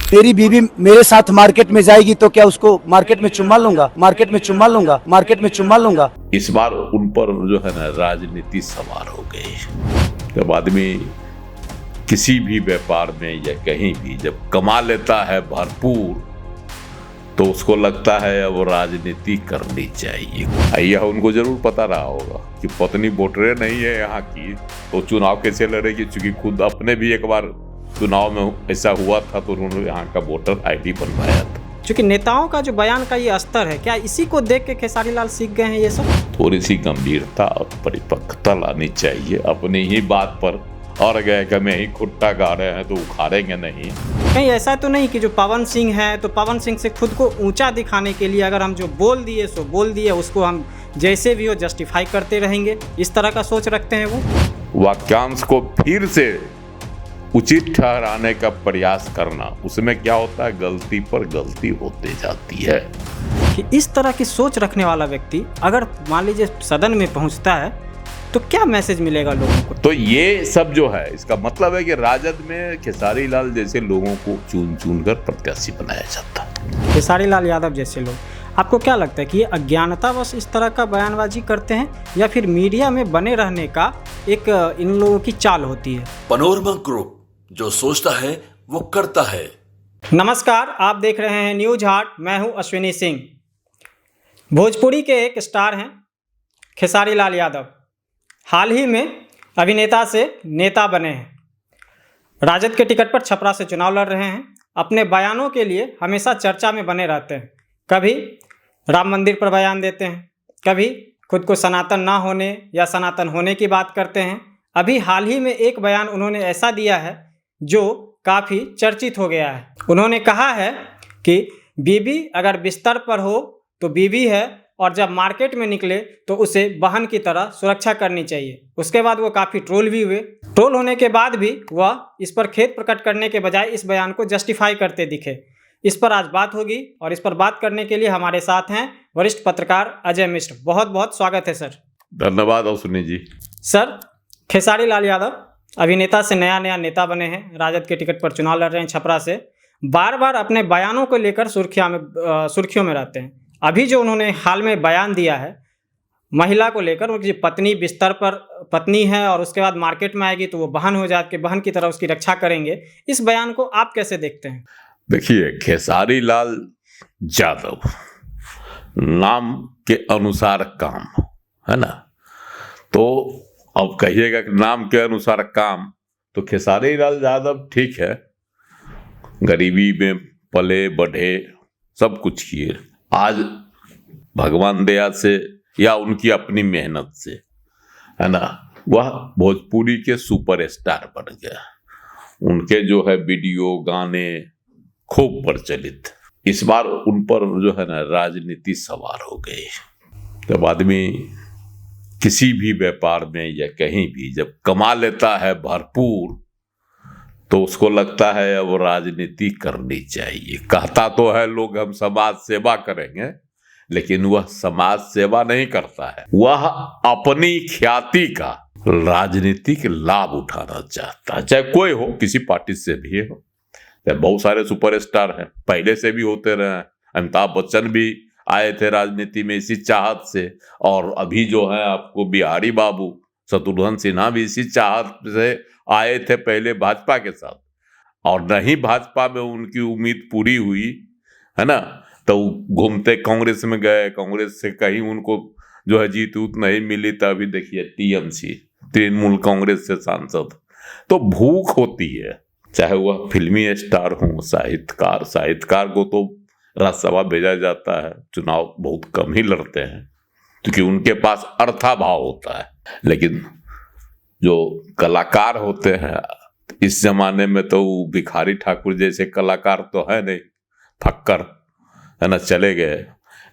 मेरी बीवी मेरे साथ मार्केट में जाएगी तो क्या उसको मार्केट में चुम्मा लूंगा, मार्केट में चुम्मा लूंगा, मार्केट में चुम्मा लूंगा। इस बार उन पर जो है ना राजनीति सवार हो गई। जब आदमी किसी भी व्यापार में या कहीं भी जब कमा लेता है भरपूर, तो उसको लगता है अब राजनीति करनी चाहिए। यह उनको जरूर पता रहा होगा कि पत्नी वोटरे नहीं है यहाँ की, तो चुनाव कैसे लड़ेगी। चूंकि खुद अपने भी एक बार चुनाव में ऐसा हुआ था तो उन्होंने यहाँ का वोटर आईडी बनवाया था। क्योंकि नेताओं का जो बयान का ये स्तर है, क्या इसी को देख के खेसारी लाल सीख गए हैं ये सब? थोड़ी सी गंभीरता और परिपक्वता लानी चाहिए अपनी ही बात पर। और गए कि मैं ही खुट्टा गा रहे हैं तो उखाड़ेंगे नहीं। कहीं ऐसा तो नहीं कि जो पवन सिंह है तो पवन सिंह से खुद को ऊंचा दिखाने के लिए अगर हम जो बोल दिए सो बोल दिए, उसको हम जैसे भी हो जस्टिफाई करते रहेंगे, इस तरह का सोच रखते हैं वो? वाक्यांश को फिर से उचित ठहराने का प्रयास करना, उसमें क्या होता है, गलती पर गलती होते जाती है। कि इस तरह की सोच रखने वाला व्यक्ति अगर मान लीजिए सदन में पहुंचता है तो क्या मैसेज मिलेगा लोगों को? तो ये सब जो है इसका मतलब है कि राजद में खेसारी लाल जैसे लोगों को चुन चुन कर प्रत्याशी बनाया जाता है। खेसारी लाल यादव जैसे लोग, आपको क्या लगता है कि ये अज्ञानतावश इस तरह का बयानबाजी करते हैं या फिर मीडिया में बने रहने का एक इन लोगों की चाल होती है? पनोरमा ग्रुप, जो सोचता है वो करता है। नमस्कार, आप देख रहे हैं न्यूज हाट। मैं हूं अश्विनी सिंह। भोजपुरी के एक स्टार हैं खेसारी लाल यादव। हाल ही में अभिनेता से नेता बने हैं। राजद के टिकट पर छपरा से चुनाव लड़ रहे हैं। अपने बयानों के लिए हमेशा चर्चा में बने रहते हैं। कभी राम मंदिर पर बयान देते हैं, कभी खुद को सनातन ना होने या सनातन होने की बात करते हैं। अभी हाल ही में एक बयान उन्होंने ऐसा दिया है जो काफ़ी चर्चित हो गया है। उन्होंने कहा है कि बीवी अगर बिस्तर पर हो तो बीवी है, और जब मार्केट में निकले तो उसे बहन की तरह सुरक्षा करनी चाहिए। उसके बाद वो काफ़ी ट्रोल भी हुए। ट्रोल होने के बाद भी वह इस पर खेद प्रकट करने के बजाय इस बयान को जस्टिफाई करते दिखे। इस पर आज बात होगी और इस पर बात करने के लिए हमारे साथ हैं वरिष्ठ पत्रकार अजय मिश्र। बहुत बहुत स्वागत है सर। धन्यवाद अश्विनी जी। सर, खेसारी लाल यादव अभिनेता से नया नेता बने हैं। राजद के टिकट पर चुनाव लड़ रहे हैं छपरा से। बार बार अपने बयानों को लेकर सुर्खियों में रहते हैं। अभी जो उन्होंने हाल में बयान दिया है महिला को लेकर, उनकी पत्नी बिस्तर पर पत्नी है और उसके बाद मार्केट में आएगी तो वो बहन हो जाके बहन की तरह उसकी रक्षा करेंगे, इस बयान को आप कैसे देखते हैं? देखिए, खेसारी लाल यादव नाम के अनुसार काम है ना, तो अब कहिएगा कि नाम के अनुसार काम, तो खेसारी लाल यादव ठीक है, गरीबी में पले बढ़े, सब कुछ किए। आज भगवान दया से या उनकी अपनी मेहनत से है ना, वह भोजपुरी के सुपरस्टार बन गया। उनके जो है वीडियो गाने खूब प्रचलित। इस बार उन पर जो है ना राजनीति सवार हो गई। जब आदमी किसी भी व्यापार में या कहीं भी जब कमा लेता है भरपूर, तो उसको लगता है अब राजनीति करनी चाहिए। कहता तो है लोग हम समाज सेवा करेंगे, लेकिन वह समाज सेवा नहीं करता है, वह अपनी ख्याति का राजनीतिक लाभ उठाना चाहता है। चाहे कोई हो, किसी पार्टी से भी हो। बहुत सारे सुपरस्टार हैं, पहले से भी होते रहे हैं। अमिताभ बच्चन भी आए थे राजनीति में इसी चाहत से, और अभी जो है आपको बिहारी बाबू शत्रुघ्न सिन्हा भी इसी चाहत से आए थे, पहले भाजपा के साथ, और नहीं भाजपा में उनकी उम्मीद पूरी हुई है ना, तो घूमते कांग्रेस में गए। कांग्रेस से कहीं उनको जो है जीत उत नहीं मिली, तो अभी देखिए टीएमसी, तृणमूल कांग्रेस से सांसद। तो भूख होती है, चाहे वह फिल्मी स्टार हो, साहित्यकार को तो राज्यसभा भेजा जाता है, चुनाव बहुत कम ही लड़ते हैं क्योंकि उनके पास अर्थाभाव होता है। लेकिन जो कलाकार होते हैं इस जमाने में, तो भिखारी ठाकुर जैसे कलाकार तो है नहीं, फक्कर है ना, चले गए।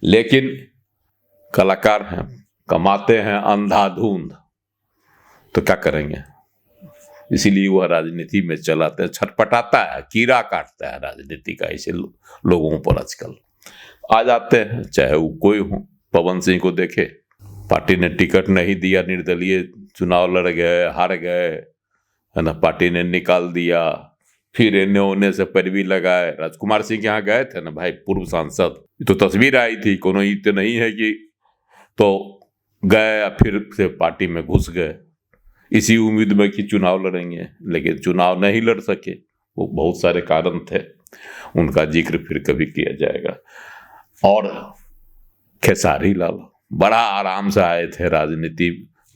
लेकिन कलाकार हैं, कमाते हैं अंधाधुंध, तो क्या करेंगे? इसीलिए वह राजनीति में चलाते हैं। छटपटाता है, कीड़ा काटता है राजनीति का ऐसे लोगों पर आजकल आ जाते हैं। चाहे वो कोई हो, पवन सिंह को देखे, पार्टी ने टिकट नहीं दिया, निर्दलीय चुनाव लड़ गए, हार गए है ना, पार्टी ने निकाल दिया, फिर इन्हें होने से पैरवी लगाए। राजकुमार सिंह के यहाँ गए थे ना भाई, पूर्व सांसद, तो तस्वीर आई थी, कोनो ये तो नहीं है कि तो गए या फिर से पार्टी में घुस गए इसी उम्मीद में कि चुनाव लड़ेंगे, लेकिन चुनाव नहीं लड़ सके। वो बहुत सारे कारण थे, उनका जिक्र फिर कभी किया जाएगा। और खेसारी लाल बड़ा आराम से आए थे राजनीति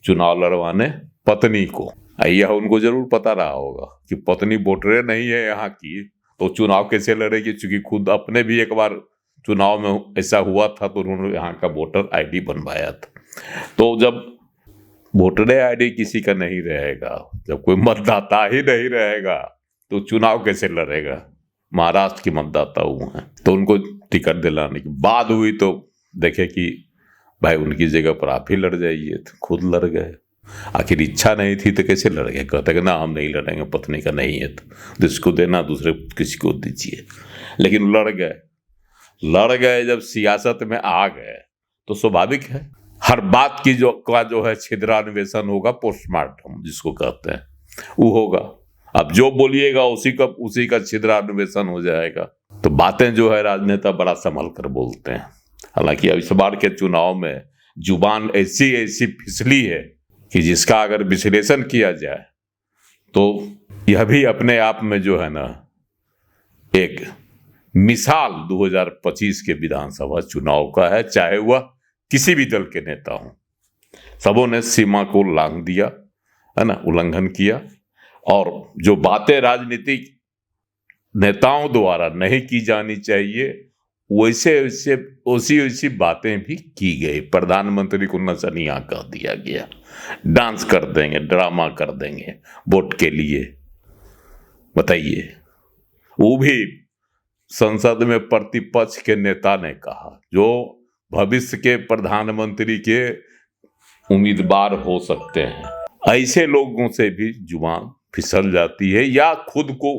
चुनाव लड़वाने पत्नी को। यह उनको जरूर पता रहा होगा कि पत्नी वोटरे नहीं है यहाँ की, तो चुनाव कैसे लड़ेगी, क्योंकि खुद अपने भी एक बार चुनाव में ऐसा हुआ था तो उन्होंने यहाँ का वोटर आईडी बनवाया था। तो जब वोटर आईडी किसी का नहीं रहेगा, जब कोई मतदाता ही नहीं रहेगा तो चुनाव कैसे लड़ेगा। महाराष्ट्र के मतदाता हुए हैं तो उनको टिकट दिलाने की बात हुई तो देखे कि भाई उनकी जगह पर आप ही लड़ जाइए, तो खुद लड़ गए। आखिर इच्छा नहीं थी तो कैसे लड़ गए, कहते कि ना हम नहीं लड़ेंगे, पत्नी का नहीं है तो जिसको देना दूसरे किसी को दीजिए। लेकिन लड़ गए। जब सियासत में आ गए तो स्वाभाविक है हर बात की जो है छिद्रान्वेषण होगा, पोस्टमार्टम जिसको कहते हैं वो होगा। अब जो बोलिएगा उसी का छिद्रान्वेषण हो जाएगा। तो बातें जो है राजनेता बड़ा संभल कर बोलते हैं। हालांकि अब इस बार के चुनाव में जुबान ऐसी फिसली है कि जिसका अगर विश्लेषण किया जाए तो यह भी अपने आप में जो है ना एक मिसाल 2025 के विधानसभा चुनाव का है, चाहे वह किसी भी दल के नेता हों। सबों ने सीमा को लांघ दिया है ना, उल्लंघन किया, और जो बातें राजनीतिक नेताओं द्वारा नहीं की जानी चाहिए वैसी बातें भी की गई। प्रधानमंत्री को नचनिया कह दिया गया, डांस कर देंगे, ड्रामा कर देंगे वोट के लिए। बताइए, वो भी संसद में प्रतिपक्ष के नेता ने कहा, जो भविष्य के प्रधानमंत्री के उम्मीदवार हो सकते हैं। ऐसे लोगों से भी जुबान फिसल जाती है या खुद को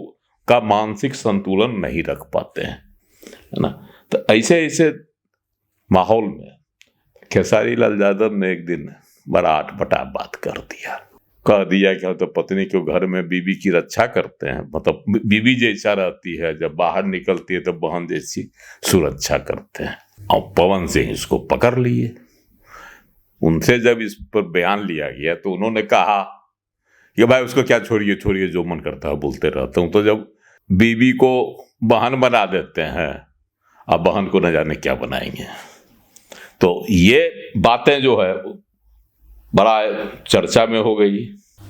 का मानसिक संतुलन नहीं रख पाते हैं, है ना। तो ऐसे माहौल में खेसारी लाल यादव ने एक दिन बड़ा अटपटा बात कह दिया कि हम तो पत्नी के घर में बीवी की रक्षा करते हैं, मतलब बीवी जैसा रहती है, जब बाहर निकलती है तो बहन जैसी सुरक्षा करते हैं। और पवन सिंह इसको पकड़ लिए। उनसे जब इस पर बयान लिया गया तो उन्होंने कहा कि भाई उसको क्या, छोड़िए जो मन करता है बोलते रहता हूँ। तो जब बीवी को बहन बना देते हैं, अब बहन को न जाने क्या बनाएंगे। तो ये बातें जो है बड़ा चर्चा में हो गई।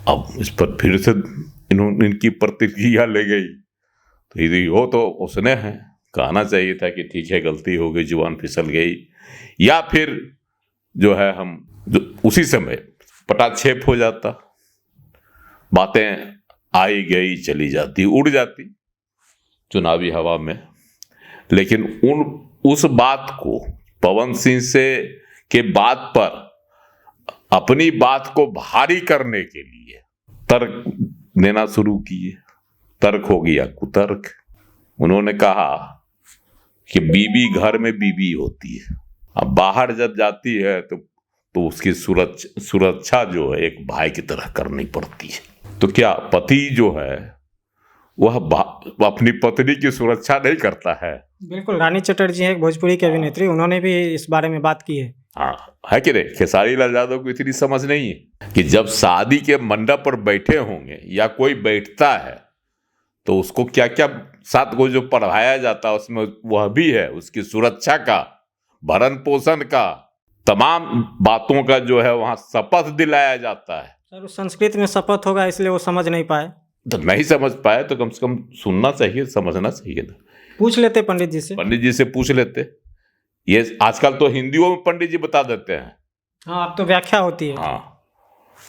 अब इस पर फिर से इनकी प्रतिक्रिया ले गई। तो यदि हो तो उसने है कहना चाहिए था कि ठीक है गलती हो गई, जुबान फिसल गई, या फिर जो है हम जो उसी समय पटाक्षेप हो जाता, बातें आई गई चली जाती, उड़ जाती चुनावी हवा में। लेकिन उस बात को पवन सिंह से के बात पर अपनी बात को भारी करने के लिए तर्क देना शुरू किए। तर्क हो गया कुतर्क। उन्होंने कहा कि बीवी घर में बीवी होती है, अब बाहर जब जाती है तो उसकी सुरक्षा जो है एक भाई की तरह करनी पड़ती है। तो क्या पति जो है वह अपनी पत्नी की सुरक्षा नहीं करता है? बिल्कुल। रानी चटर्जी है एक भोजपुरी की अभिनेत्री, उन्होंने भी इस बारे में बात की है। हाँ, है कि नहीं। खेसारी लाल यादव को इतनी समझ नहीं है कि जब शादी के मंडप पर बैठे होंगे या कोई बैठता है तो उसको क्या क्या साथ को जो पढ़ाया जाता है उसमें वह भी है, उसकी सुरक्षा का, भरण पोषण का, तमाम बातों का जो है वहां शपथ दिलाया जाता है। सर उस संस्कृत में शपथ होगा इसलिए वो समझ नहीं पाए। तो नहीं समझ पाए तो कम से कम सुनना चाहिए, समझना चाहिए ना। पूछ लेते पंडित जी से पूछ लेते। ये आजकल तो हिंदियों में पंडित जी बता देते हैं। हाँ, अब तो व्याख्या होती है। हाँ,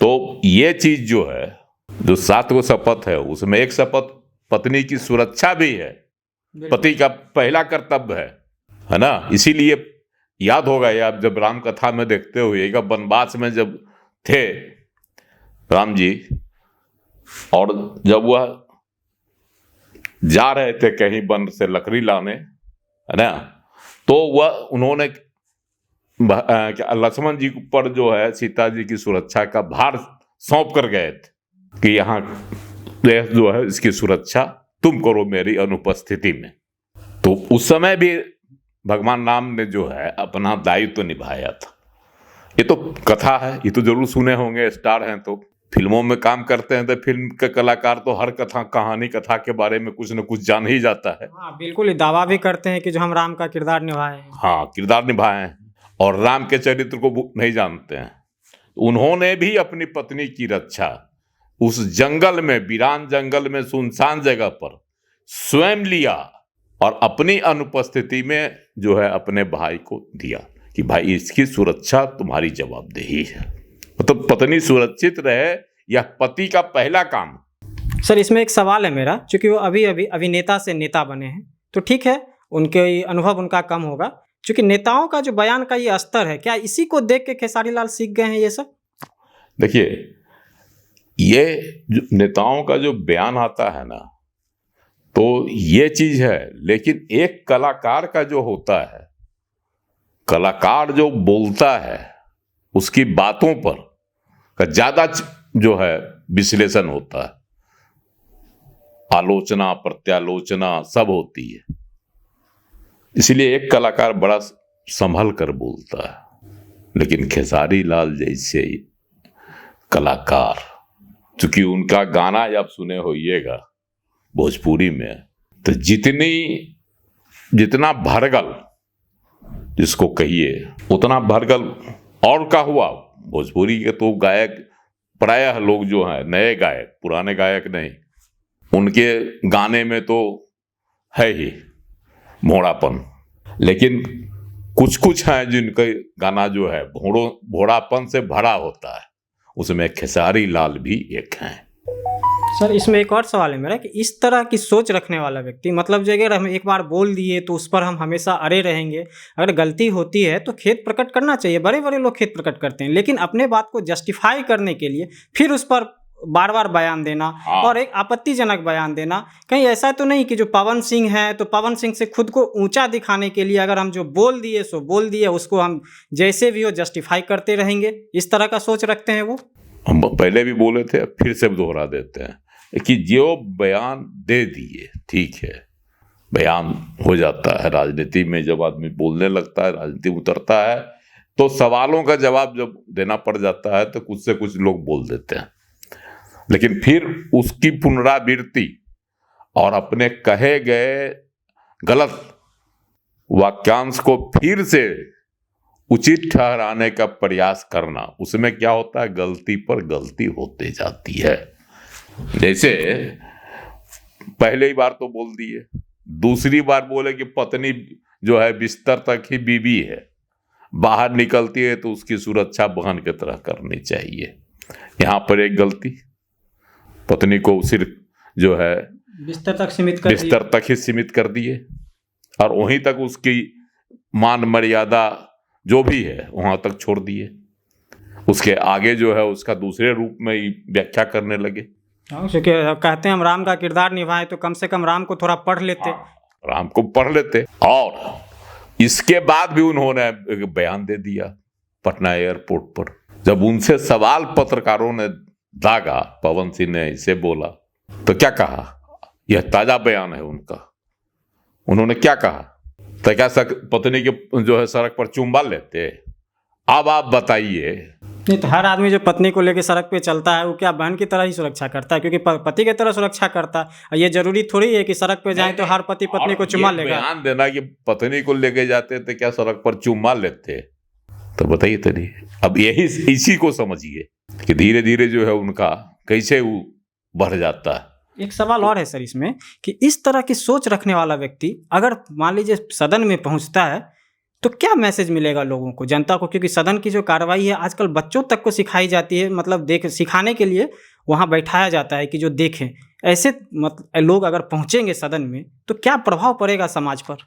तो ये चीज जो है, जो 7 को शपथ है उसमें एक शपथ पत्नी की सुरक्षा भी है, पति का पहला कर्तव्य है ना। इसीलिए याद होगा आप जब राम कथा में देखते हुए वनवास में जब थे राम जी, और जब वह जा रहे थे कहीं वन से लकड़ी लाने, है ना, तो वह उन्होंने लक्ष्मण जी पर जो है सीता जी की सुरक्षा का भार सौंप कर गए थे कि यहाँ जो है इसकी सुरक्षा तुम करो मेरी अनुपस्थिति में। तो उस समय भी भगवान राम ने जो है अपना दायित्व तो निभाया था। ये तो कथा है, ये तो जरूर सुने होंगे, स्टार हैं तो फिल्मों में काम करते हैं तो फिल्म के कलाकार तो हर कथा कहानी कथा के बारे में कुछ न कुछ जान ही जाता है। हाँ बिल्कुल, ये दावा भी करते हैं कि जो हम राम का किरदार निभाए हैं। हाँ, किरदार निभाए हैं और राम के चरित्र को नहीं जानते हैं। उन्होंने भी अपनी पत्नी की रक्षा उस जंगल में, वीरान जंगल में, सुनसान जगह पर स्वयं लिया और अपनी अनुपस्थिति में जो है अपने भाई को दिया कि भाई इसकी सुरक्षा तुम्हारी जवाबदेही है। मतलब पत्नी सुरक्षित रहे, यह पति का पहला काम। सर इसमें एक सवाल है मेरा, क्योंकि वो अभी अभी अभिनेता से नेता बने हैं, तो ठीक है उनके अनुभव उनका कम होगा, क्योंकि नेताओं का जो बयान का ये स्तर है, क्या इसी को देख के खेसारी लाल सीख गए हैं ये सब? देखिए, ये जो नेताओं का जो बयान आता है ना, तो ये चीज है, लेकिन एक कलाकार का जो होता है, कलाकार जो बोलता है उसकी बातों पर का ज्यादा जो है विश्लेषण होता है, आलोचना प्रत्यालोचना सब होती है। इसलिए एक कलाकार बड़ा संभल कर बोलता है, लेकिन खेसारी लाल जैसे कलाकार, चूंकि उनका गाना आप सुने होइएगा भोजपुरी में, तो जितना भरगल जिसको कहिए उतना भरगल और का हुआ। भोजपुरी के तो गायक प्रायः लोग जो हैं नए गायक, पुराने गायक नहीं, उनके गाने में तो है ही भोड़ापन, लेकिन कुछ कुछ हैं जिनका गाना जो है भोड़ापन से भरा होता है, उसमें खेसारी लाल भी एक हैं। सर इसमें एक और सवाल है मेरा कि इस तरह की सोच रखने वाला व्यक्ति, मतलब जो अगर हम एक बार बोल दिए तो उस पर हम हमेशा अड़े रहेंगे, अगर गलती होती है तो खेद प्रकट करना चाहिए। बड़े बड़े लोग खेद प्रकट करते हैं, लेकिन अपने बात को जस्टिफाई करने के लिए फिर उस पर बार बार बयान देना और एक आपत्तिजनक बयान देना, कहीं ऐसा तो नहीं कि जो पवन सिंह है तो पवन सिंह से खुद को ऊंचा दिखाने के लिए अगर हम जो बोल दिए सो बोल दिए, उसको हम जैसे भी हो जस्टिफाई करते रहेंगे, इस तरह का सोच रखते हैं वो? हम पहले भी बोले थे, फिर से दोहरा देते हैं कि जो बयान दे दिए ठीक है, बयान हो जाता है। राजनीति में जब आदमी बोलने लगता है, राजनीति उतरता है, तो सवालों का जवाब जब देना पड़ जाता है तो कुछ से कुछ लोग बोल देते हैं, लेकिन फिर उसकी पुनरावृत्ति और अपने कहे गए गलत वाक्यांश को फिर से उचित ठहराने का प्रयास करना, उसमें क्या होता है, गलती पर गलती होते जाती है। जैसे पहले बार तो बोल दिए, दूसरी बार बोले कि पत्नी जो है बिस्तर तक ही बीवी है, बाहर निकलती है तो उसकी सुरक्षा बहन की तरह करनी चाहिए। यहाँ पर एक गलती, पत्नी को सिर्फ जो है बिस्तर तक ही सीमित कर दिए और वहीं तक उसकी मान मर्यादा जो भी है वहां तक छोड़ दिए। उसके आगे जो है उसका दूसरे रूप में ही व्याख्या करने लगे। क्योंकि कहते हैं हम राम का किरदार निभाएं तो कम से कम राम को थोड़ा पढ़ लेते। राम को पढ़ लेते। और इसके बाद भी उन्होंने एक बयान दे दिया पटना एयरपोर्ट पर, जब उनसे सवाल पत्रकारों ने दागा, पवन सिंह ने इसे बोला तो क्या कहा, यह ताजा बयान है उनका। उन्होंने क्या कहा, तो क्या पत्नी के जो है सड़क पर चुम्बा लेते? अब आप बताइए। नहीं तो हर आदमी जो पत्नी को लेकर सड़क पे चलता है वो क्या बहन की तरह ही सुरक्षा करता है, क्योंकि पति की तरह सुरक्षा करता है। ये जरूरी थोड़ी है कि सड़क पे जाए तो हर पति पत्नी को चुम्मा लेगा। बयान देना कि पत्नी को लेके जाते थे क्या सड़क पर चुम्मा लेते, तो बताइए तरी। अब यही इसी को समझिए कि धीरे धीरे जो है उनका कैसे वो बढ़ जाता है। एक सवाल और है सर इसमें कि इस तरह की सोच रखने वाला व्यक्ति अगर मान लीजिए सदन में पहुंचता है तो क्या मैसेज मिलेगा लोगों को, जनता को? क्योंकि सदन की जो कार्रवाई है आजकल बच्चों तक को सिखाई जाती है, मतलब सिखाने के लिए वहाँ बैठाया जाता है कि जो देखें। ऐसे मतलब लोग अगर पहुंचेंगे सदन में तो क्या प्रभाव पड़ेगा समाज पर?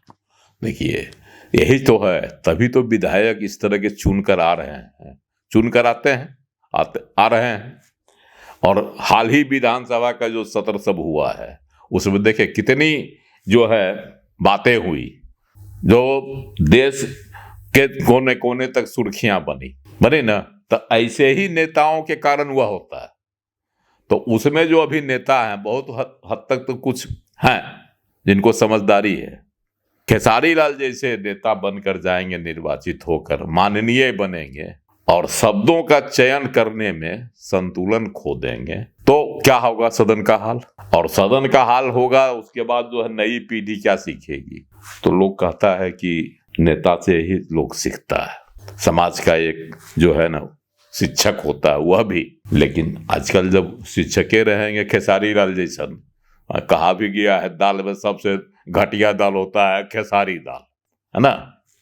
देखिए यही तो है, तभी तो विधायक इस तरह के चुन कर आ रहे हैं, चुन कर आते हैं, आ रहे हैं। और हाल ही विधानसभा का जो सत्र सब हुआ है उसमें देखे कितनी जो है बातें हुई, जो देश के कोने कोने तक सुर्खियां बनी ना। तो ऐसे ही नेताओं के कारण हुआ होता है। तो उसमें जो अभी नेता हैं बहुत हद तक तो कुछ हैं जिनको समझदारी है। खेसारी लाल जैसे नेता बनकर जाएंगे, निर्वाचित होकर माननीय बनेंगे और शब्दों का चयन करने में संतुलन खो देंगे तो क्या होगा सदन का हाल। और सदन का हाल होगा उसके बाद जो है नई पीढ़ी क्या सीखेगी। तो लोग कहता है कि नेता से ही लोग सीखता है, समाज का एक जो है ना शिक्षक होता है वह भी। लेकिन आजकल जब शिक्षके रहेंगे खेसारी लाल जैसा, कहा भी गया है दाल में सबसे घटिया दाल होता है खेसारी दाल, है ना।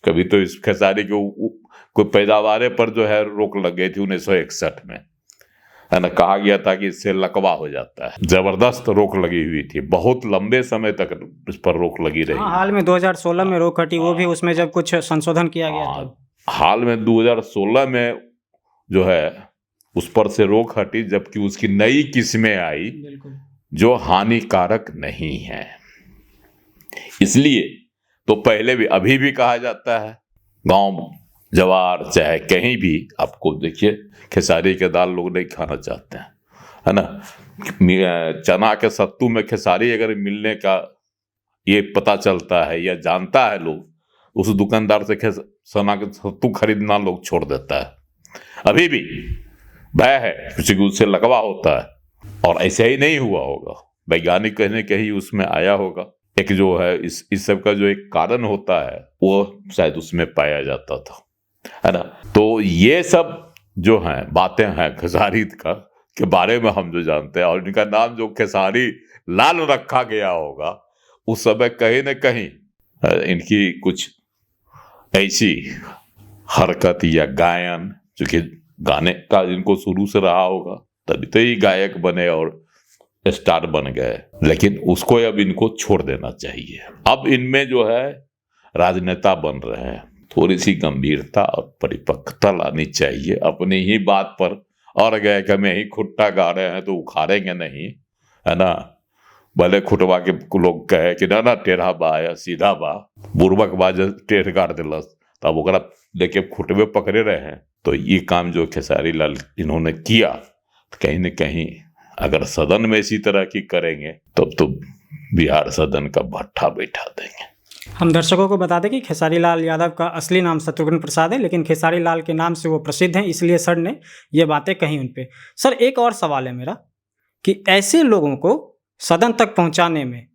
कभी तो इस खेसारी के कोई पैदावार पर जो है रोक लग गई थी 1961 में, है ना। कहा गया था कि इससे लकवा हो जाता है, जबरदस्त रोक लगी हुई थी, बहुत लंबे समय तक इस पर रोक लगी रही। हाल में 2016 में रोक हटी, वो भी उसमें जब कुछ संशोधन किया गया था। हाल में 2016 में जो है उस पर से रोक हटी, जबकि उसकी नई किस्में आई जो हानिकारक नहीं है। इसलिए तो पहले भी अभी भी कहा जाता है गांव जवार चाहे कहीं भी आपको देखिए खेसारी के दाल लोग नहीं खाना चाहते हैं, है ना। चना के सत्तू में खेसारी अगर मिलने का ये पता चलता है या जानता है लोग, उस दुकानदार से चना के सत्तू खरीदना लोग छोड़ देता है। अभी भी भय है किसी को उससे लगवा होता है। और ऐसे ही नहीं हुआ होगा, वैज्ञानिक कहने कहीं उसमें आया होगा एक जो है इस सब का जो एक कारण होता है वो शायद उसमें पाया जाता था, है ना। तो ये सब जो हैं बातें हैं खेसारी का के बारे में हम जो जानते हैं, और इनका नाम जो खेसारी लाल रखा गया होगा उस समय कहीं न कहीं इनकी कुछ ऐसी हरकत या गायन, जो कि गाने का इनको शुरू से रहा होगा, तभी तो ये गायक बने और स्टार बन गए। लेकिन उसको अब इनको छोड़ देना चाहिए। अब इनमें जो है राजनेता बन रहे हैं, थोड़ी सी गंभीरता और परिपक्वता लानी चाहिए अपनी ही बात पर। और गए कि मैं ही खुट्टा गा रहे हैं तो उखाड़ेंगे नहीं, है ना। भले खुटवा के लोग कहे कि ना टेढ़ा बा या सीधा बा, बुर्बक बा जो टेढ़ गाड़ दिलस, तब ओकरा लेके खुटवे पकड़े रहे हैं। तो ये काम जो खेसारी लाल इन्होंने किया, कहीं न कहीं अगर सदन में इसी तरह की करेंगे तब तो बिहार सदन का भट्ठा बैठा देंगे। हम दर्शकों को बता दें कि खेसारी लाल यादव का असली नाम शत्रुघ्न प्रसाद है, लेकिन खेसारी लाल के नाम से वो प्रसिद्ध हैं, इसलिए सर ने ये बातें कही उन पे। सर एक और सवाल है मेरा कि ऐसे लोगों को सदन तक पहुंचाने में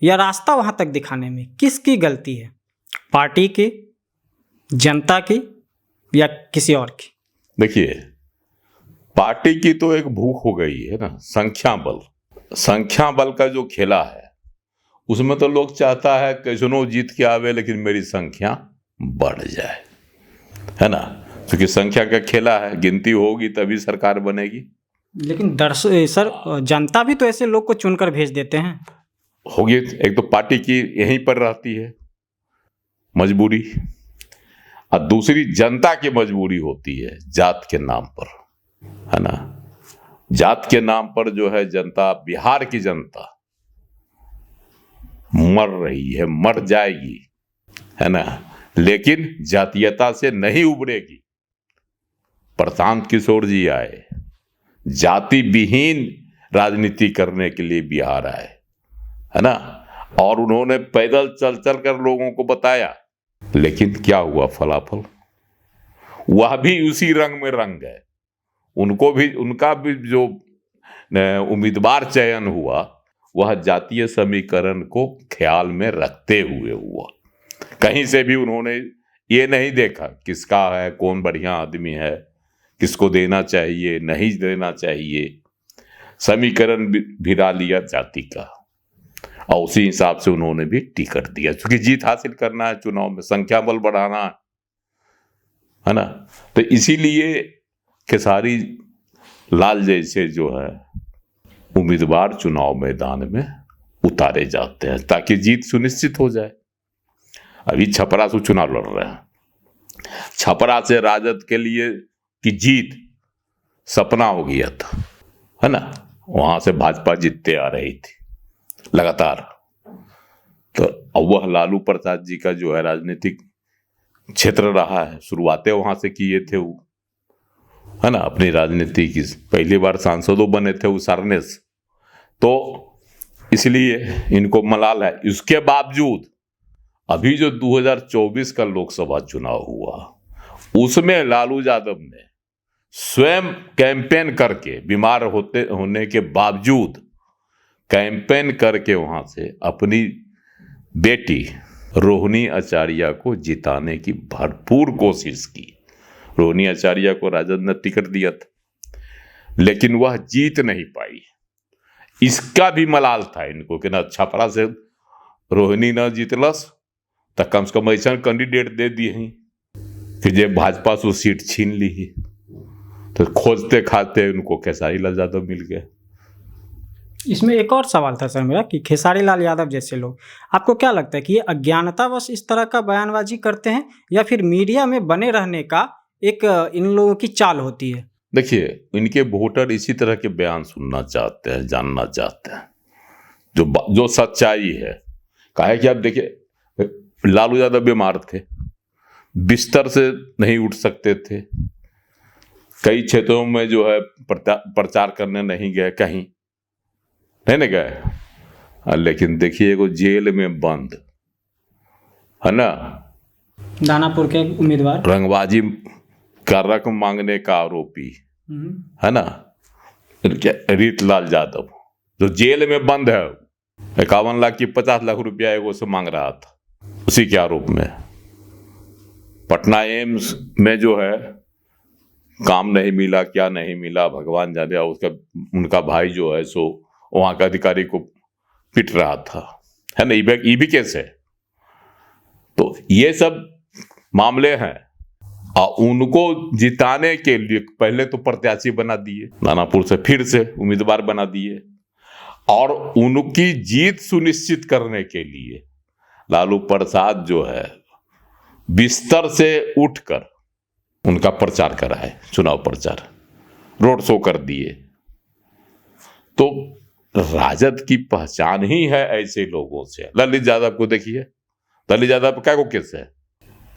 या रास्ता वहां तक दिखाने में किसकी गलती है? पार्टी की, जनता की या किसी और की? देखिए, पार्टी की तो एक भूख हो गई है ना, संख्या बल का जो खेला है उसमें तो लोग चाहता है कैसनो जीत के आवे लेकिन मेरी संख्या बढ़ जाए, है ना। क्योंकि संख्या का खेला है, गिनती होगी तभी सरकार बनेगी। लेकिन सर जनता भी तो ऐसे लोग को चुनकर भेज देते हैं। होगी, एक तो पार्टी की यहीं पर रहती है मजबूरी, और दूसरी जनता की मजबूरी होती है जात के नाम पर, है ना। जात के नाम पर जो है जनता, बिहार की जनता मर रही है, मर जाएगी, है ना, लेकिन जातीयता से नहीं उबरेगी। प्रशांत किशोर जी आए, जाति विहीन राजनीति करने के लिए बिहार आए, है ना, और उन्होंने पैदल चल चल कर लोगों को बताया। लेकिन क्या हुआ, फलाफल वह भी उसी रंग में रंग गए। उनका भी जो उम्मीदवार चयन हुआ वह जातीय समीकरण को ख्याल में रखते हुए हुआ। कहीं से भी उन्होंने ये नहीं देखा किसका है, कौन बढ़िया आदमी है, किसको देना चाहिए नहीं देना चाहिए। समीकरण भिड़ा लिया जाति का, और उसी हिसाब से उन्होंने भी टिकट दिया, क्योंकि जीत हासिल करना है चुनाव में, संख्या बल बढ़ाना है ना। तो इसीलिए खेसारी लाल जैसे जो है उम्मीदवार चुनाव मैदान में उतारे जाते हैं ताकि जीत सुनिश्चित हो जाए। अभी छपरा से चुनाव लड़ रहे हैं, छपरा से राजद के लिए की जीत सपना हो गया था, है ना। वहां से भाजपा जीतते आ रही थी लगातार। तो अब वह लालू प्रसाद जी का जो है राजनीतिक क्षेत्र रहा है, शुरुआतें वहां से किए थे वो, है ना, अपनी राजनीति की। पहली बार सांसदों बने थे वो सारने से। तो इसलिए इनको मलाल है। इसके बावजूद अभी जो 2024 का लोकसभा चुनाव हुआ उसमें लालू यादव ने स्वयं कैंपेन करके, बीमार होने के बावजूद कैंपेन करके वहां से अपनी बेटी रोहिणी आचार्य को जिताने की भरपूर कोशिश की। रोहिणी आचार्य को राजद ने टिकट दिया था, लेकिन वह जीत नहीं पाई। इसका भी मलाल था इनको कि ना छपरा से रोहिणी न जीतलस तो कम से कम ऐसा कैंडिडेट दे दिए कि जे भाजपा से सीट छीन ली। तो खोजते खाते उनको खेसारी लाल यादव मिल गए। इसमें एक और सवाल था सर मेरा कि खेसारी लाल यादव जैसे लोग, आपको क्या लगता है कि ये अज्ञानतावश इस तरह का बयानबाजी करते हैं या फिर मीडिया में बने रहने का एक इन लोगों की चाल होती है? देखिए, इनके वोटर इसी तरह के बयान सुनना चाहते हैं, जानना चाहते हैं जो सच्चाई है। काहे कि आप देखिए, लालू यादव बीमार थे, बिस्तर से नहीं उठ सकते थे, कई क्षेत्रों में जो है प्रचार करने नहीं गए, कहीं नहीं गए। लेकिन देखिए, वो जेल में बंद है ना, दानापुर के उम्मीदवार, रंगबाजी का रकम मांगने का आरोपी है ना, रीतलाल यादव, जो जेल में बंद है, 51 लाख की 50 लाख रुपया एगो से मांग रहा था, उसी के आरोप में। पटना एम्स में जो है काम नहीं मिला, क्या नहीं मिला भगवान जाने। उनका भाई जो है सो वहां का अधिकारी को पिट रहा था, है ना, ये भी केस है। तो ये सब मामले हैं और उनको जिताने के लिए पहले तो प्रत्याशी बना दिए, दानापुर से फिर से उम्मीदवार बना दिए, और उनकी जीत सुनिश्चित करने के लिए लालू प्रसाद जो है बिस्तर से उठकर उनका प्रचार कराए, चुनाव प्रचार, रोड शो कर दिए। तो राजद की पहचान ही है ऐसे लोगों से। ललित यादव को देखिए, ललित यादव पर क्या को केस है,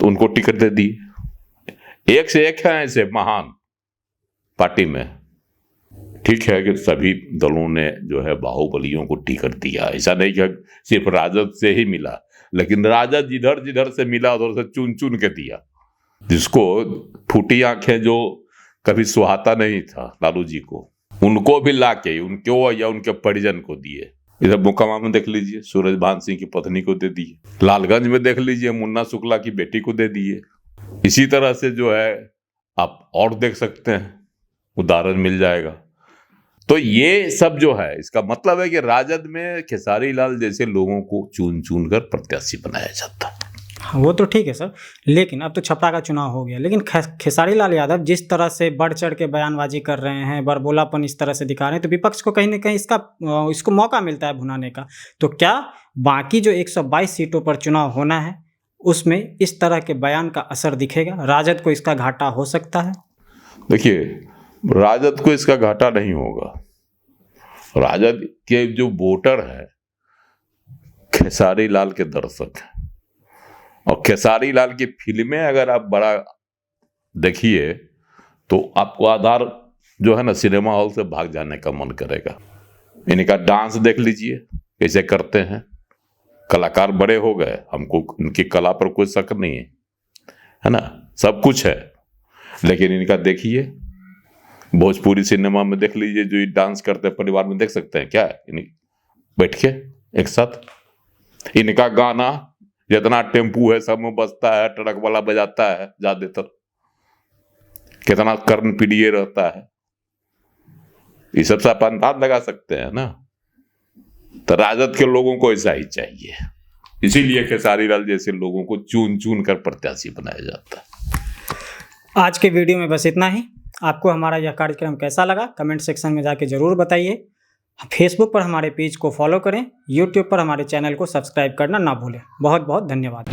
तो उनको टिकट दे दी। एक से एक है ऐसे महान पार्टी में। ठीक है कि सभी दलों ने जो है बाहुबलियों को टिकट दिया, ऐसा नहीं कि सिर्फ राजद से ही मिला, लेकिन राजद जिधर जिधर से मिला उधर से चुन चुन के दिया। जिसको फूटी आंखें जो कभी सुहाता नहीं था लालू जी को, उनको भी लाके उनको या उनके परिजन को दिए। इधर मोकामा में देख लीजिए, सूरजभान सिंह की पत्नी को दे दिए। लालगंज में देख लीजिए, मुन्ना शुक्ला की बेटी को दे दिए। इसी तरह से जो है आप और देख सकते हैं, उदाहरण मिल जाएगा। तो ये सब जो है, इसका मतलब है कि राजद में खेसारी लाल जैसे लोगों को चुन चुन कर प्रत्याशी बनाया जाता है। हाँ, वो तो ठीक है सर, लेकिन अब तो छपरा का चुनाव हो गया, लेकिन खेसारी लाल यादव जिस तरह से बढ़ चढ़ के बयानबाजी कर रहे हैं, बरबोलापन इस तरह से दिखा रहे हैं, तो विपक्ष को कहीं ना कहीं इसको मौका मिलता है भुनाने का। तो क्या बाकी जो 122 सीटों पर चुनाव होना है उसमें इस तरह के बयान का असर दिखेगा? राजद को इसका घाटा हो सकता है? देखिए, राजद को इसका घाटा नहीं होगा। राजद के जो वोटर है खेसारी लाल के दर्शक हैं, और खेसारी लाल की फिल्में अगर आप बड़ा देखिए तो आपको आधार जो है ना, सिनेमा हॉल से भाग जाने का मन करेगा। इनका डांस देख लीजिए कैसे करते हैं, कलाकार बड़े हो गए, हमको इनकी कला पर कोई शक नहीं है ना, सब कुछ है। लेकिन इनका देखिए, भोजपुरी सिनेमा में देख लीजिए, जो ये डांस करते हैं, परिवार में देख सकते हैं क्या बैठ के एक साथ। इनका गाना जितना टेम्पू है सब में बजता है, ट्रक वाला बजाता है ज्यादातर, कितना कर्न पीड़िए रहता है, ये सब से आप अंदाज लगा सकते हैं ना। तो राजद के लोगों को ऐसा ही चाहिए, इसीलिए खेसारी लाल जैसे लोगों को चुन चुन कर प्रत्याशी बनाया जाता है। आज के वीडियो में बस इतना ही। आपको हमारा यह कार्यक्रम कैसा लगा कमेंट सेक्शन में जाके ज़रूर बताइए। फेसबुक पर हमारे पेज को फॉलो करें, यूट्यूब पर हमारे चैनल को सब्सक्राइब करना ना भूलें। बहुत बहुत धन्यवाद।